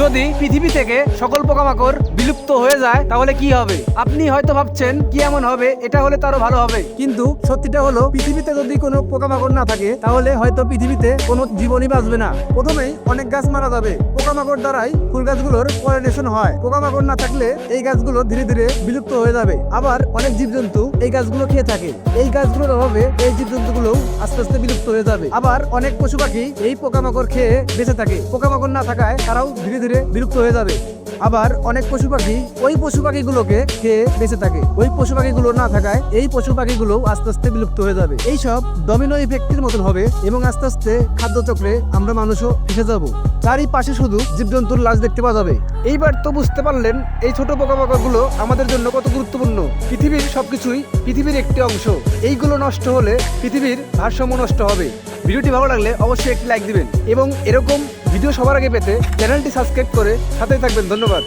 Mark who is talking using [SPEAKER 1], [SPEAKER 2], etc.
[SPEAKER 1] যদি পৃথিবী থেকে সকল পোকামাকড় বিলুপ্ত হয়ে যায় তাহলে কি হবে? আপনি হয়তো ভাবছেন কি এমন হবে, এটা হলে তো আরো ভালো হবে।
[SPEAKER 2] কিন্তু সত্যিটা হলো পৃথিবীতে যদি কোনো পোকামাকড় না থাকে তাহলে হয়তো পৃথিবীতে কোনো জীবনই বাঁচবে না। প্রথমেই অনেক গাছ মারা যাবে। পোকামাকড় দ্বারাই ফুল গাছগুলোর পলিনেশন হয়। পোকামাকড় না থাকলে এই গাছগুলো ধীরে ধীরে বিলুপ্ত হয়ে যাবে। আবার অনেক জীবজন্তু এই গাছগুলো খেয়ে থাকে। এই গাছগুলোর অভাবে এই জীবজন্তুগুলো আস্তে আস্তে বিলুপ্ত হয়ে যাবে। আবার অনেক পশু পাখি এই পোকামাকড় খেয়ে বেঁচে থাকে। পোকামাকড় না থাকায় তারাও ধীরে ধীরে বিলুপ্ত হয়ে যাবে। আবার অনেক পশু পাখি ওই পশু পাখিগুলোকে খেয়ে বেঁচে থাকে। ওই পশু পাখিগুলো না থাকায় এই পশু পাখিগুলো আস্তে আস্তে বিলুপ্ত হয়ে যাবে। এই সব ডমিনো ইফেক্টের মতন হবে এবং আস্তে আস্তে খাদ্য চক্রে আমরা মানুষও ফেসে যাব। চারিপাশে শুধু জীবজন্তুর লাশ দেখতে পাওয়া যাবে।
[SPEAKER 1] এইবার তো বুঝতে পারলেন এই ছোট পোকামাকড়গুলো আমাদের জন্য কত গুরুত্বপূর্ণ। পৃথিবীর সবকিছুই পৃথিবীর একটি অংশ। এইগুলো নষ্ট হলে পৃথিবীর ভারসাম্য নষ্ট হবে। ভিডিওটি ভালো লাগলে অবশ্যই একটি লাইক দিবেন এবং এরকম ভিডিও সবার আগে পেতে চ্যানেলটি সাবস্ক্রাইব করে সাথেই থাকবেন। ধন্যবাদ।